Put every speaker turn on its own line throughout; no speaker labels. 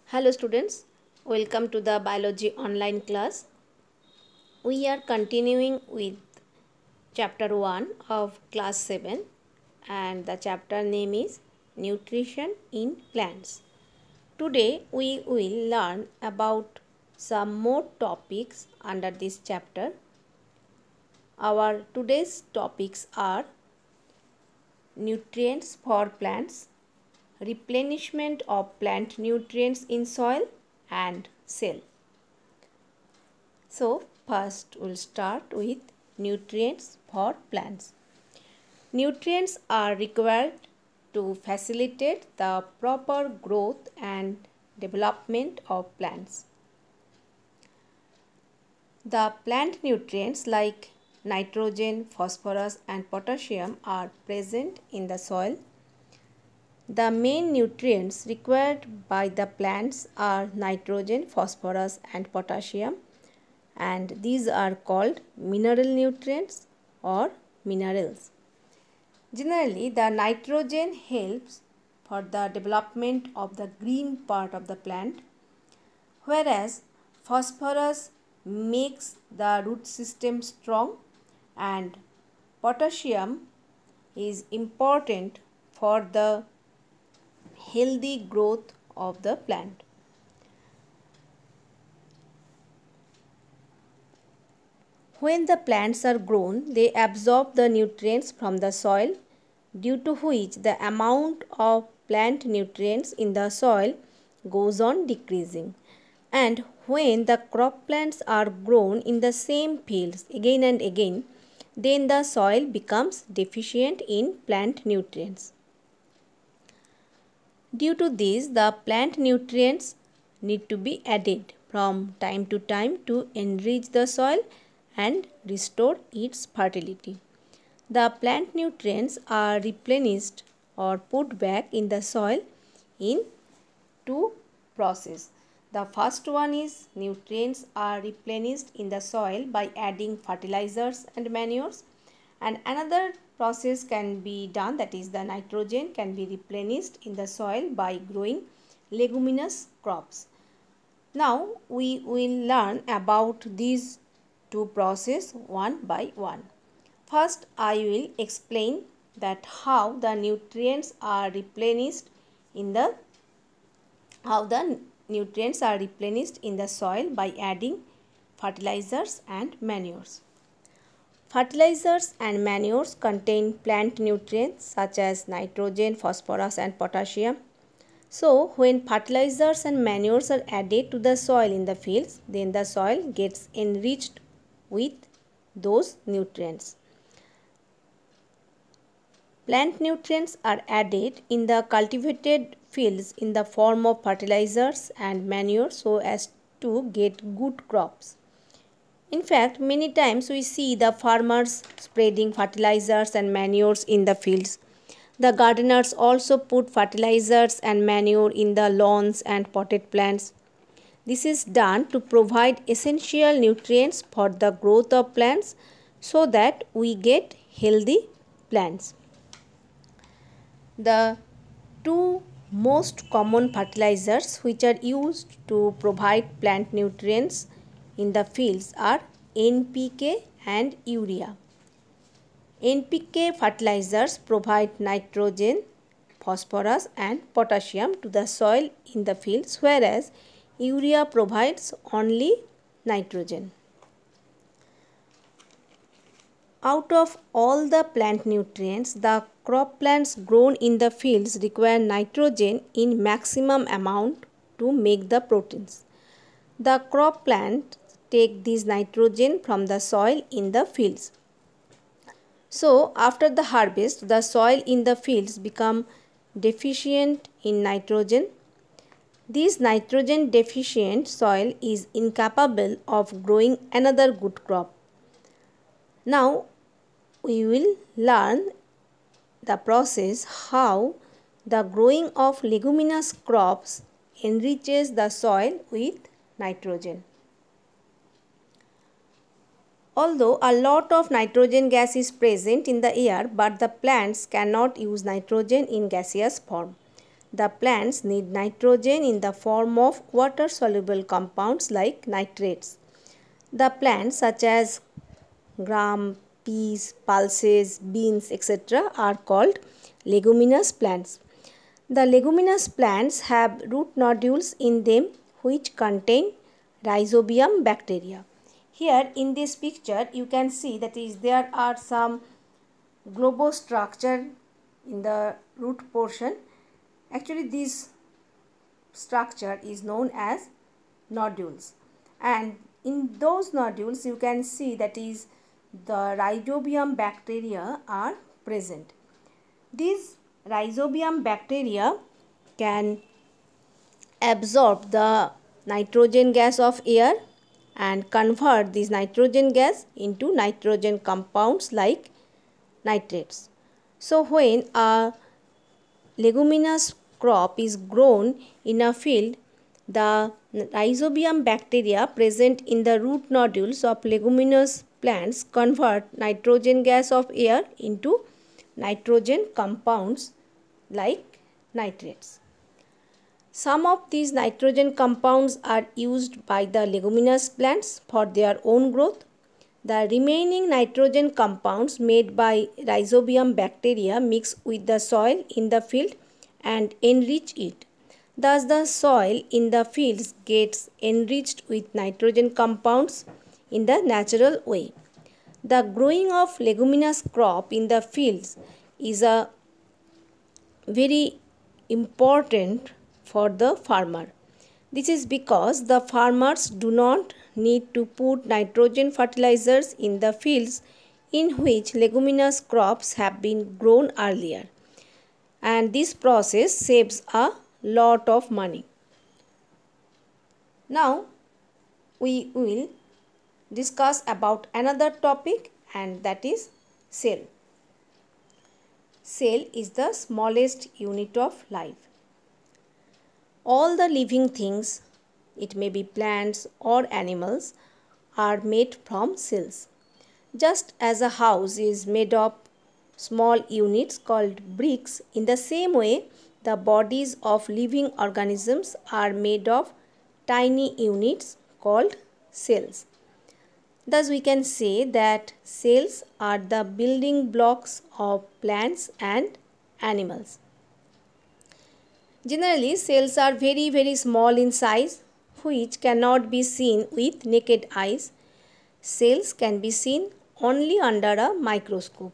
Hello students, welcome to the biology online class. We are continuing with chapter 1 of class 7 and the chapter name is Nutrition in Plants. Today we will learn about some more topics under this chapter. Our today's topics are nutrients for plants, replenishment of plant nutrients in soil and cell. So first we'll start with nutrients for plants. Nutrients are required to facilitate the proper growth and development of plants. The plant nutrients like nitrogen, phosphorus and potassium are present in the soil. The main nutrients required by the plants are nitrogen, phosphorus and potassium, and these are called mineral nutrients or minerals. Generally, the nitrogen helps for the development of the green part of the plant, whereas phosphorus makes the root system strong and potassium is important for the healthy growth of the plant. When the plants are grown, they absorb the nutrients from the soil, due to which the amount of plant nutrients in the soil goes on decreasing. And when the crop plants are grown in the same fields again and again, then the soil becomes deficient in plant nutrients. Due to this, the plant nutrients need to be added from time to time to enrich the soil and restore its fertility. The plant nutrients are replenished or put back in the soil in two processes. The first one is nutrients are replenished in the soil by adding fertilizers and manures, and another process can be done, that is the nitrogen can be replenished in the soil by growing leguminous crops. Now we will learn about these two processes one by one. First, I will explain that how the nutrients are replenished in the soil by adding fertilizers and manures. Fertilizers and manures contain plant nutrients such as nitrogen, phosphorus and potassium. So, when fertilizers and manures are added to the soil in the fields, then the soil gets enriched with those nutrients. Plant nutrients are added in the cultivated fields in the form of fertilizers and manure so as to get good crops. In fact, many times we see the farmers spreading fertilizers and manures in the fields. The gardeners also put fertilizers and manure in the lawns and potted plants. This is done to provide essential nutrients for the growth of plants so that we get healthy plants. The two most common fertilizers which are used to provide plant nutrients in the fields are NPK and urea. NPK fertilizers provide nitrogen, phosphorus and potassium to the soil in the fields, whereas urea provides only nitrogen. Out of all the plant nutrients, the crop plants grown in the fields require nitrogen in maximum amount to make the proteins. The crop plants take this nitrogen from the soil in the fields. So, after the harvest, the soil in the fields become deficient in nitrogen. This nitrogen deficient soil is incapable of growing another good crop. Now, we will learn the process how the growing of leguminous crops enriches the soil with nitrogen. Although a lot of nitrogen gas is present in the air, but the plants cannot use nitrogen in gaseous form. The plants need nitrogen in the form of water-soluble compounds like nitrates. The plants such as gram, peas, pulses, beans, etc. are called leguminous plants. The leguminous plants have root nodules in them which contain rhizobium bacteria. Here in this picture you can see that there are some globostructure in the root portion. Actually this structure is known as nodules, and in those nodules you can see that the rhizobium bacteria are present. These rhizobium bacteria can absorb the nitrogen gas of air and convert this nitrogen gas into nitrogen compounds like nitrates. So when a leguminous crop is grown in a field, the rhizobium bacteria present in the root nodules of leguminous plants convert nitrogen gas of air into nitrogen compounds like nitrates. Some of these nitrogen compounds are used by the leguminous plants for their own growth. The remaining nitrogen compounds made by rhizobium bacteria mix with the soil in the field and enrich it. Thus, the soil in the fields gets enriched with nitrogen compounds in the natural way. The growing of leguminous crop in the fields is a very important for the farmer. This is because the farmers do not need to put nitrogen fertilizers in the fields in which leguminous crops have been grown earlier, and this process saves a lot of money. Now we will discuss about another topic, and that is cell. Cell is the smallest unit of life. All the living things, it may be plants or animals, are made from cells. Just as a house is made of small units called bricks, in the same way the bodies of living organisms are made of tiny units called cells. Thus we can say that cells are the building blocks of plants and animals. Generally, cells are very small in size, which cannot be seen with naked eyes. Cells can be seen only under a microscope.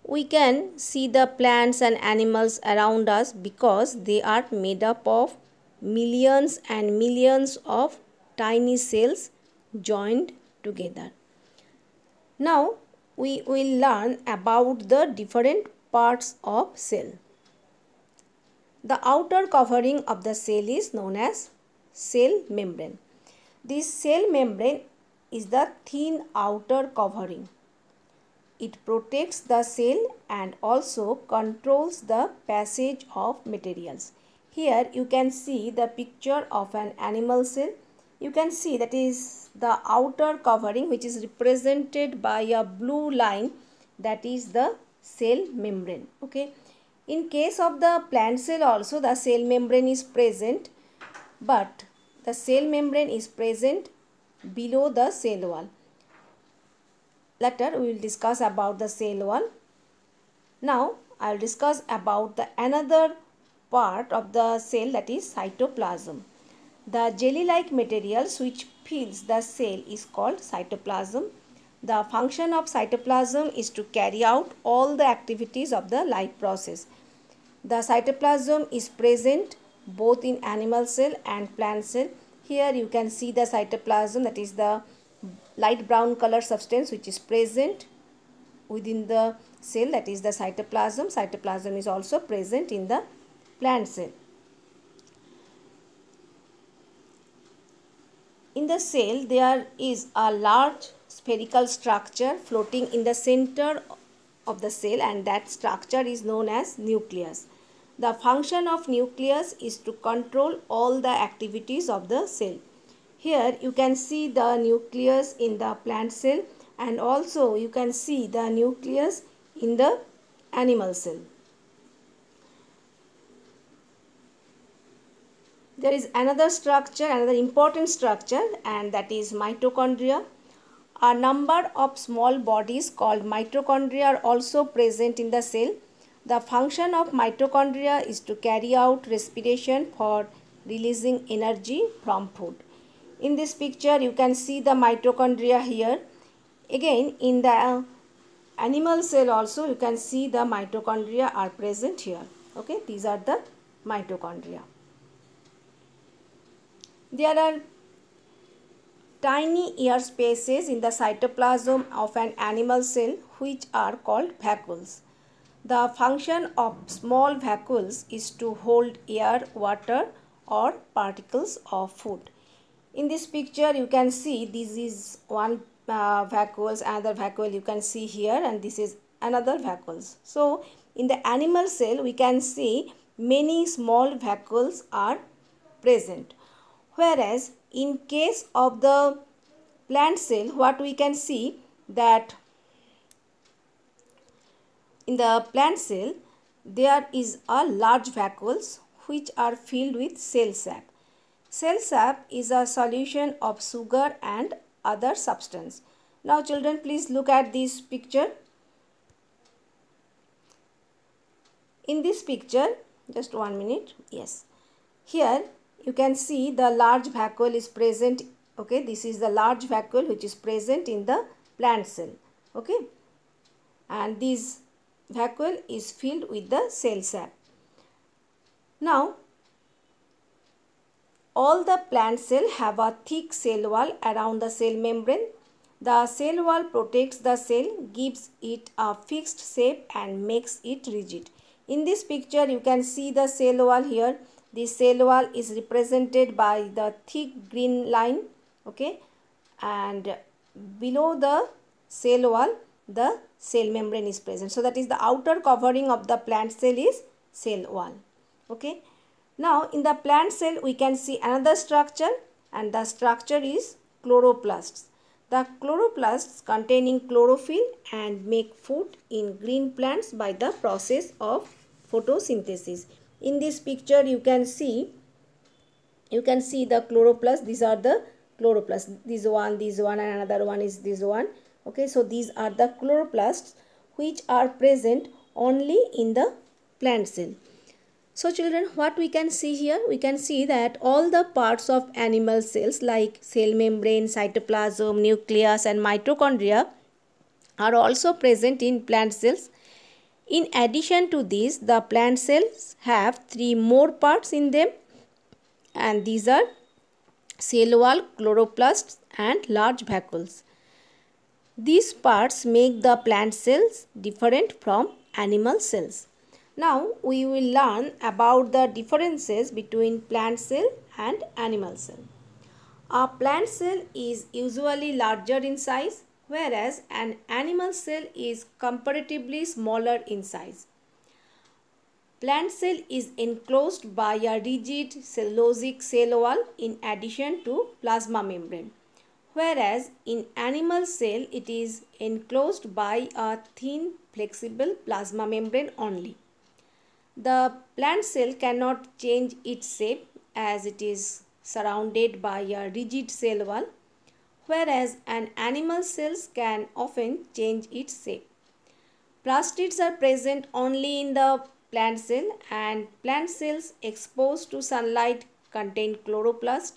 We can see the plants and animals around us because they are made up of millions and millions of tiny cells joined together. Now we will learn about the different parts of cell. The outer covering of the cell is known as cell membrane. This cell membrane is the thin outer covering. It protects the cell and also controls the passage of materials. Here you can see the picture of an animal cell. You can see that is the outer covering, which is represented by a blue line, that is the cell membrane. Okay. In case of the plant cell also the cell membrane is present, but the cell membrane is present below the cell wall. Later we will discuss about the cell wall. Now I will discuss about the another part of the cell, that is cytoplasm. The jelly-like materials which fills the cell is called cytoplasm. The function of cytoplasm is to carry out all the activities of the life process. The cytoplasm is present both in animal cell and plant cell. Here you can see the cytoplasm, that is the light brown color substance which is present within the cell, that is the cytoplasm. Cytoplasm is also present in the plant cell. In the cell there is a large spherical structure floating in the center of the cell, and that structure is known as nucleus. The function of nucleus is to control all the activities of the cell. Here you can see the nucleus in the plant cell, and also you can see the nucleus in the animal cell. There is another structure, another important structure, and that is mitochondria. A number of small bodies called mitochondria are also present in the cell. The function of mitochondria is to carry out respiration for releasing energy from food. In this picture, you can see the mitochondria here. Again, in the animal cell also, you can see the mitochondria are present here. Okay, these are the mitochondria. There are tiny air spaces in the cytoplasm of an animal cell which are called vacuoles. The function of small vacuoles is to hold air, water or particles of food. In this picture you can see this is one vacuole, another vacuole you can see here, and this is another vacuoles. So in the animal cell we can see many small vacuoles are present. Whereas in case of the plant cell, what we can see that in the plant cell there is a large vacuoles which are filled with cell sap. Cell sap is a solution of sugar and other substance. Now children, please look at this picture. In this picture, just 1 minute, yes. Here you can see the large vacuole is present. Okay, this is the large vacuole which is present in the plant cell. Okay, and this vacuole is filled with the cell sap. Now all the plant cells have a thick cell wall around the cell membrane. The cell wall protects the cell, gives it a fixed shape and makes it rigid. In this picture you can see the cell wall here. This cell wall is represented by the thick green line. Okay, and below the cell wall the cell membrane is present. So that is the outer covering of the plant cell is cell wall. Okay. Now in the plant cell we can see another structure, and the structure is chloroplasts. The chloroplasts containing chlorophyll and make food in green plants by the process of photosynthesis. In this picture you can see the chloroplasts. These are the chloroplasts. This one and another one is this one. Okay, so these are the chloroplasts which are present only in the plant cell. So children, what we can see here? We can see that all the parts of animal cells like cell membrane, cytoplasm, nucleus and mitochondria are also present in plant cells. In addition to this, the plant cells have 3 more parts in them, and these are cell wall, chloroplasts and large vacuoles. These parts make the plant cells different from animal cells. Now we will learn about the differences between plant cell and animal cell. A plant cell is usually larger in size, whereas an animal cell is comparatively smaller in size. Plant cell is enclosed by a rigid cellulosic cell wall in addition to plasma membrane, whereas in animal cell it is enclosed by a thin flexible plasma membrane only. The plant cell cannot change its shape as it is surrounded by a rigid cell wall, whereas an animal cells can often change its shape. Plastids are present only in the plant cell, and plant cells exposed to sunlight contain chloroplast.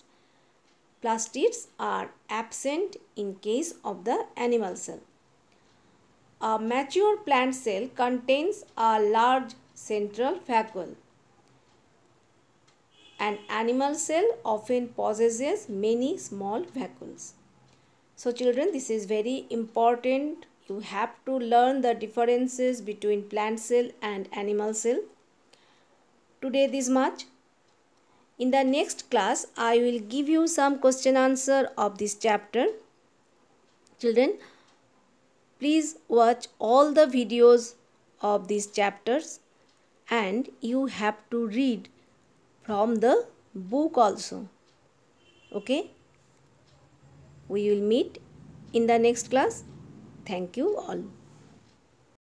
Plastids are absent in case of the animal cell. A mature plant cell contains a large central vacuole. An animal cell often possesses many small vacuoles. So children, this is very important. You have to learn the differences between plant cell and animal cell. Today this much. In the next class, I will give you some question answer of this chapter. Children, please watch all the videos of these chapters, and you have to read from the book also. Okay? We will meet in the next class. Thank you all.